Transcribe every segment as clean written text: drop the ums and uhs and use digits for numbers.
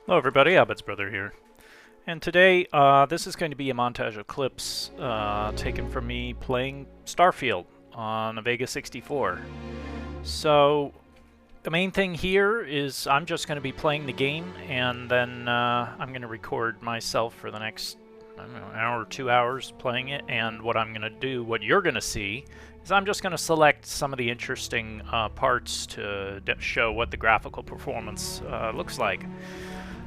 Hello everybody, Abbott's brother here. And today, this is going to be a montage of clips taken from me playing Starfield on a Vega 64. So, the main thing here is I'm just going to be playing the game, and then I'm going to record myself for the next, I don't know, hour or 2 hours playing it, and what I'm going to do, what you're going to see, is I'm just going to select some of the interesting parts to show what the graphical performance looks like.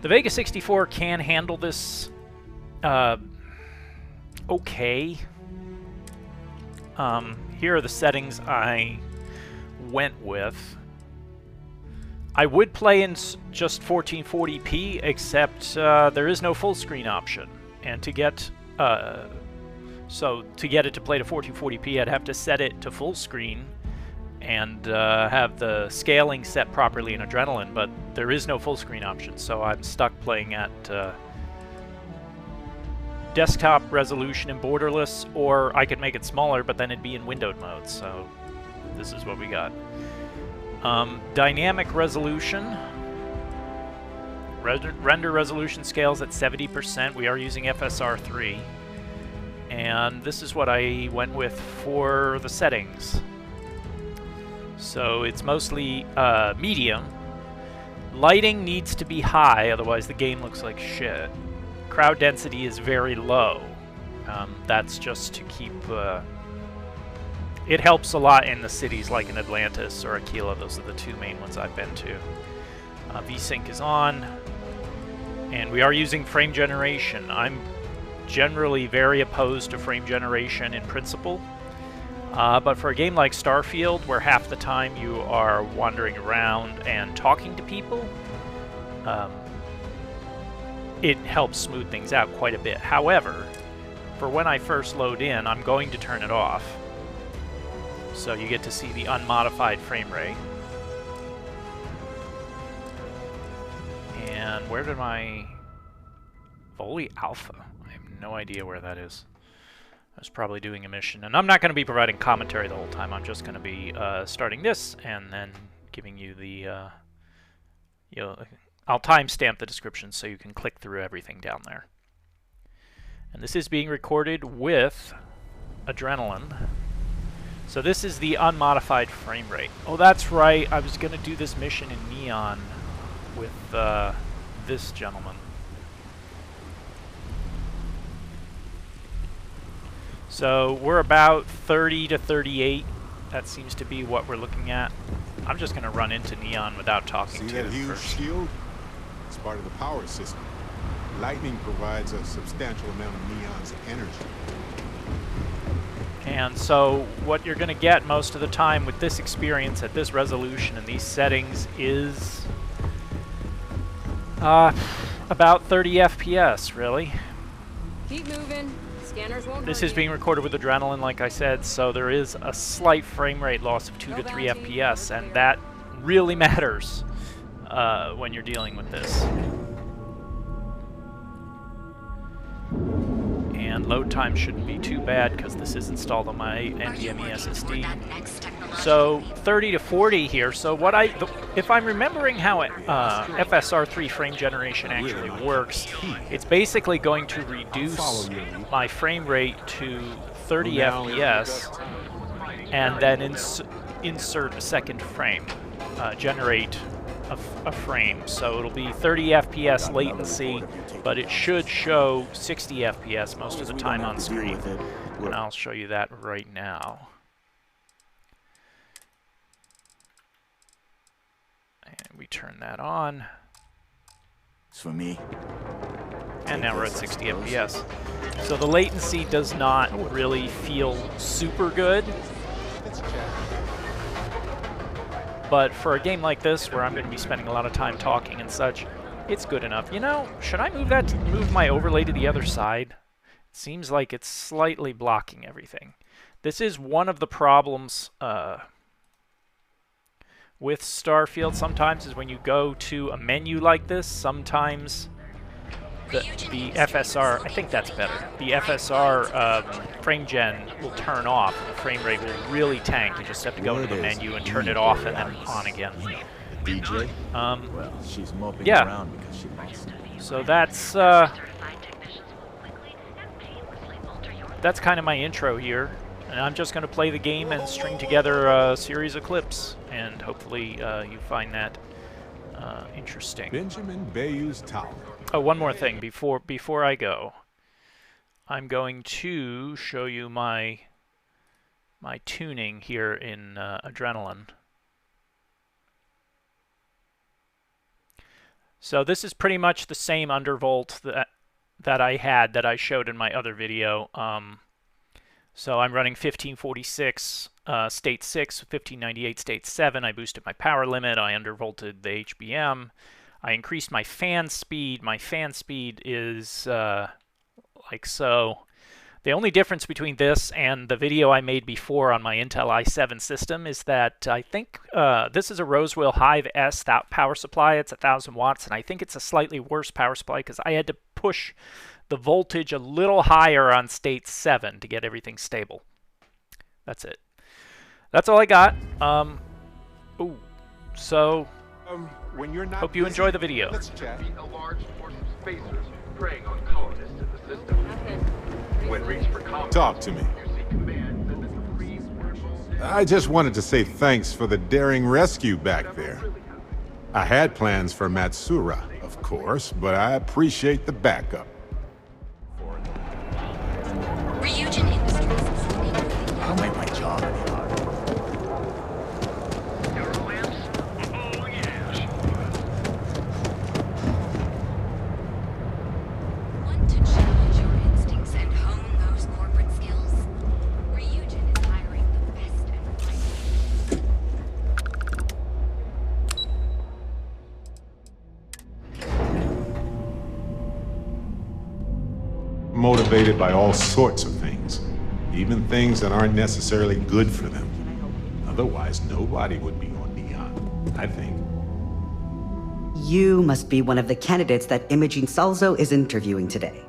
The Vega 64 can handle this okay. Here are the settings I went with. I would play in just 1440p, except there is no full screen option. And to get it to play to 1440p, I'd have to set it to full screen and have the scaling set properly in Adrenalin, but there is no full screen option, so I'm stuck playing at desktop resolution in borderless, or I could make it smaller, but then it'd be in windowed mode, so this is what we got. Dynamic resolution. Render resolution scales at 70%. We are using FSR 3. And this is what I went with for the settings. So it's mostly medium. Lighting needs to be high, otherwise the game looks like shit. Crowd density is very low. That's just to keep... it helps a lot in the cities like in Atlantis or Aquila. Those are the two main ones I've been to. VSync is on. And we are using frame generation. I'm generally very opposed to frame generation in principle. But for a game like Starfield, where half the time you are wandering around and talking to people, it helps smooth things out quite a bit. However, for when I first load in, I'm going to turn it off. So you get to see the unmodified frame rate. And where did my... Voli Alpha? I have no idea where that is. I was probably doing a mission, and I'm not going to be providing commentary the whole time. I'm just going to be starting this and then giving you the, I'll timestamp the description so you can click through everything down there. And this is being recorded with Adrenalin. So this is the unmodified frame rate. Oh, that's right. I was going to do this mission in Neon with this gentleman. So we're about 30 to 38. That seems to be what we're looking at. I'm just going to run into Neon without talking to him See that huge first. shield? It's part of the power system. Lightning provides a substantial amount of Neon's energy. And so what you're going to get most of the time with this experience at this resolution and these settings is about 30 FPS, really. Keep moving. Scanners won't This hurt is being you. recorded with Adrenalin, like I said, so there is a slight frame rate loss of 2 to 3 FPS, and that really matters when you're dealing with this. And load time shouldn't be too bad because this is installed on my NVMe SSD. So 30 to 40 here. So what if I'm remembering how FSR 3 frame generation actually works, it's basically going to reduce my frame rate to 30 FPS and then insert a second frame, generate a frame. So it'll be 30 FPS latency, but it should show 60 FPS most of the time on screen. And I'll show you that right now. And we turn that on. It's for me. And now we're at 60 FPS. So the latency does not really feel super good. But for a game like this, where I'm going to be spending a lot of time talking and such, it's good enough. You know, should I move my overlay to the other side? It seems like it's slightly blocking everything. This is one of the problems with Starfield sometimes, is when you go to a menu like this, sometimes the FSR, I think that's better, the FSR frame gen will turn off. The frame rate will really tank. You just have to go into the menu and turn it off and then on again. DJ? Um, Well, she's moping yeah. around because she must. So that's kind of my intro here. And I'm just going to play the game and string together a series of clips. And hopefully you find that interesting. Benjamin Bayou's Tower. Oh, one more thing before I go. I'm going to show you my tuning here in Adrenalin. So this is pretty much the same undervolt that I showed in my other video. So I'm running 1546 state 6, 1598 state 7. I boosted my power limit. I undervolted the HBM. I increased my fan speed. My fan speed is like so. The only difference between this and the video I made before on my Intel i7 system is that I think this is a Rosewill Hive S power supply. It's 1,000 watts, and I think it's a slightly worse power supply because I had to push the voltage a little higher on state 7 to get everything stable. That's it. That's all I got. So When you're not hope you enjoy the video. Let's chat. A large force of spacers preying on colonists in the system. When reached for combat, Talk to me. you see commands that Mr. Freeze were involved in. I just wanted to say thanks for the daring rescue back there. I had plans for Matsura, of course, but I appreciate the backup. Ryujin Industries. I'll make my job any harder. Oh, yes. Want to challenge your instincts and hone those corporate skills? Ryujin is hiring the best and brightest. Motivated by all sorts of things, even things that aren't necessarily good for them. Otherwise, nobody would be on Neon, I think. You must be one of the candidates that Imogene Salzo is interviewing today.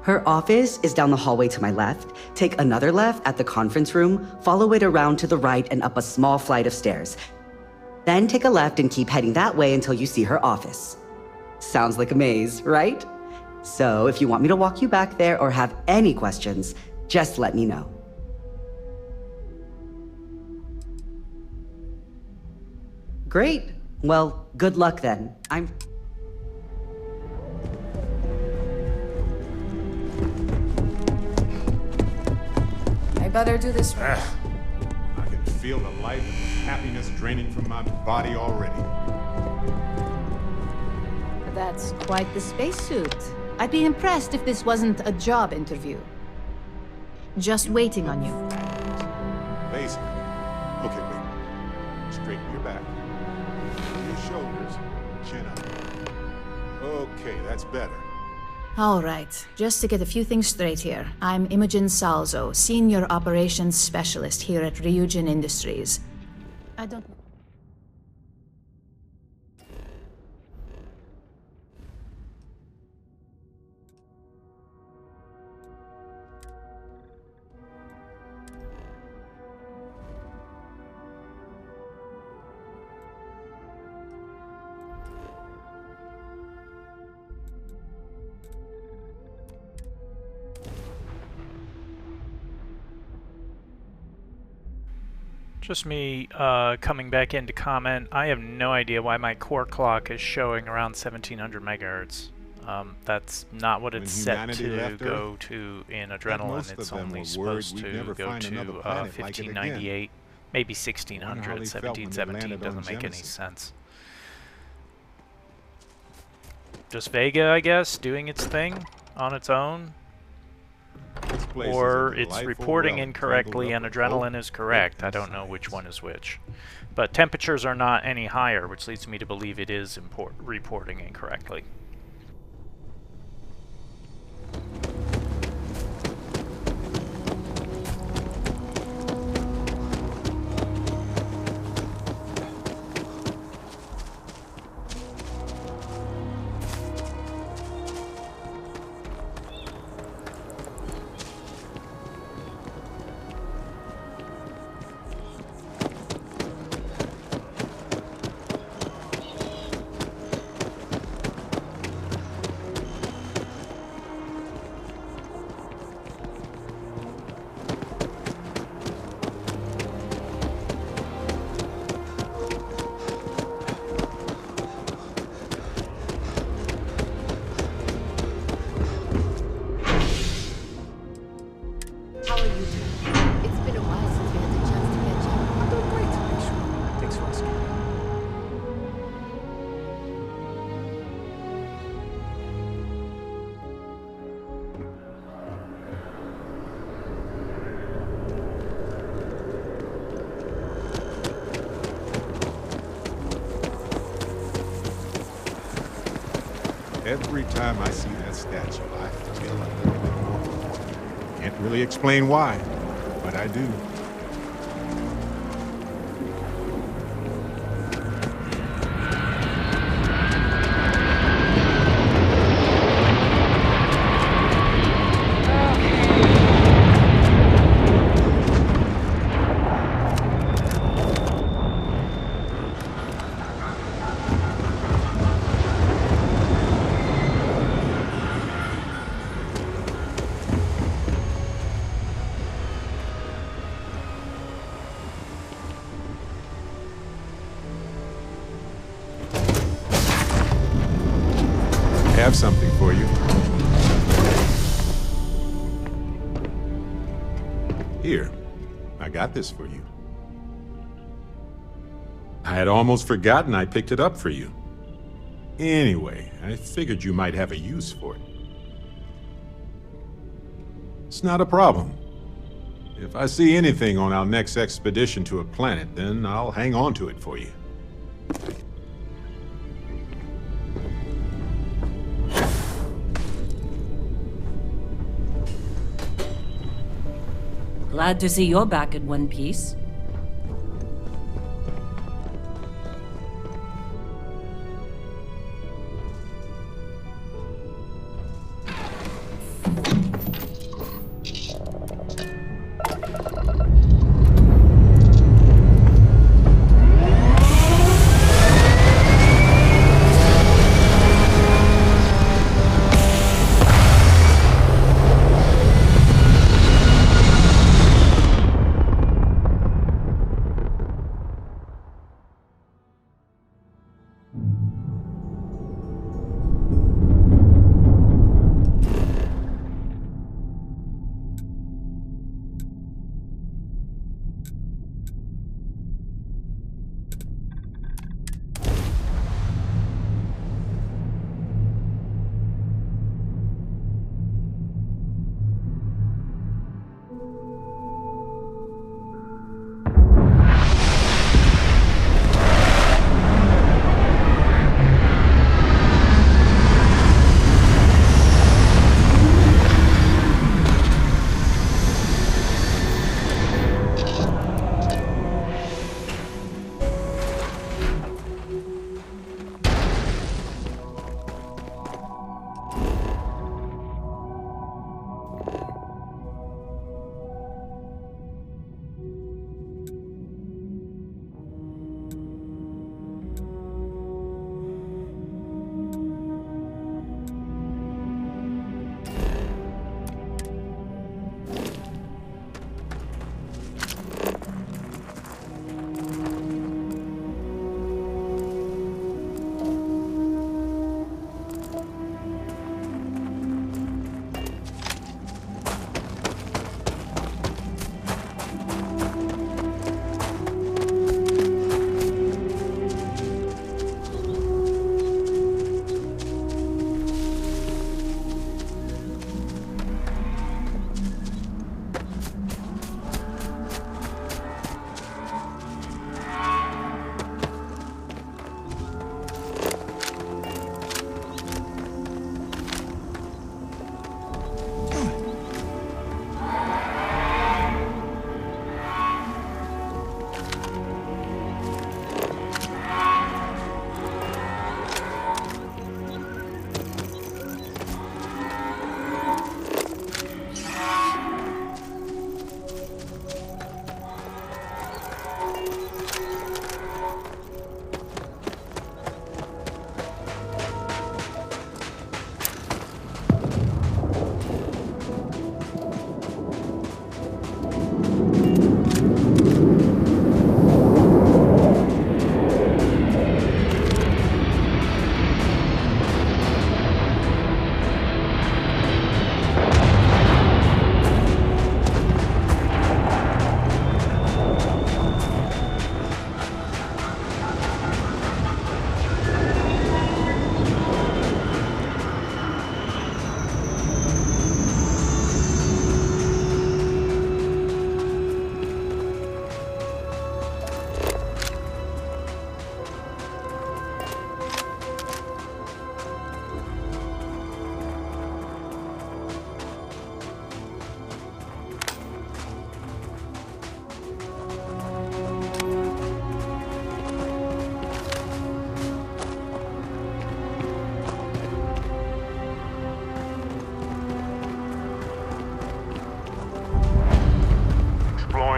Her office is down the hallway to my left. Take another left at the conference room, follow it around to the right and up a small flight of stairs. Then take a left and keep heading that way until you see her office. Sounds like a maze, right? So if you want me to walk you back there or have any questions, just let me know. Great. Well, good luck then. I better do this right. I can feel the life and happiness draining from my body already. That's quite the spacesuit. I'd be impressed if this wasn't a job interview. Just waiting on you. Basically. Okay, wait. Straighten your back. Your shoulders. Chin up. Okay, that's better. All right, just to get a few things straight here. I'm Imogen Salzo, Senior Operations Specialist here at Ryujin Industries. I don't... Just me coming back in to comment. I have no idea why my core clock is showing around 1700 megahertz. That's not what it's set to go to in Adrenalin. It's only supposed to go to 1598, maybe 1600. 1717 doesn't make any sense. Just Vega, I guess, doing its thing on its own. Or it's reporting incorrectly and Adrenalin is correct. I don't know which one is which. But temperatures are not any higher, which leads me to believe it is reporting incorrectly. Every time I see that statue, I feel a little bit more. Can't really explain why, but I do. I have something for you. Here, I got this for you. I had almost forgotten I picked it up for you. Anyway, I figured you might have a use for it. It's not a problem. If I see anything on our next expedition to a planet, then I'll hang on to it for you. Glad to see you're back in one piece.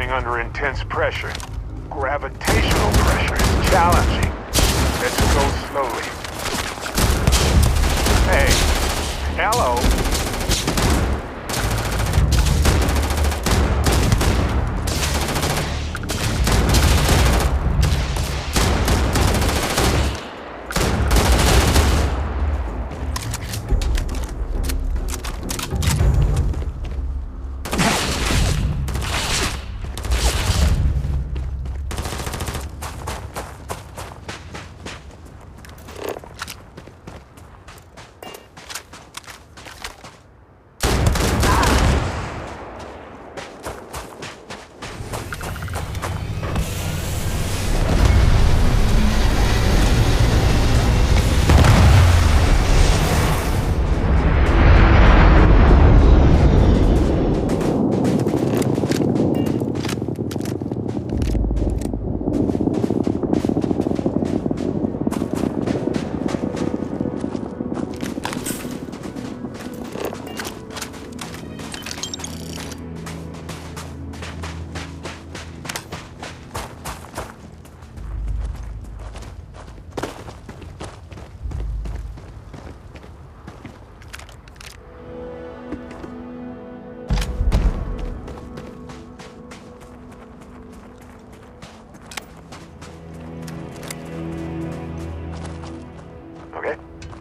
coming under intense pressure. Gravitational pressure is challenging. Let's go slowly. Hey, hello.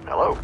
Hello.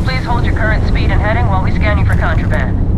Please hold your current speed and heading while we scan you for contraband.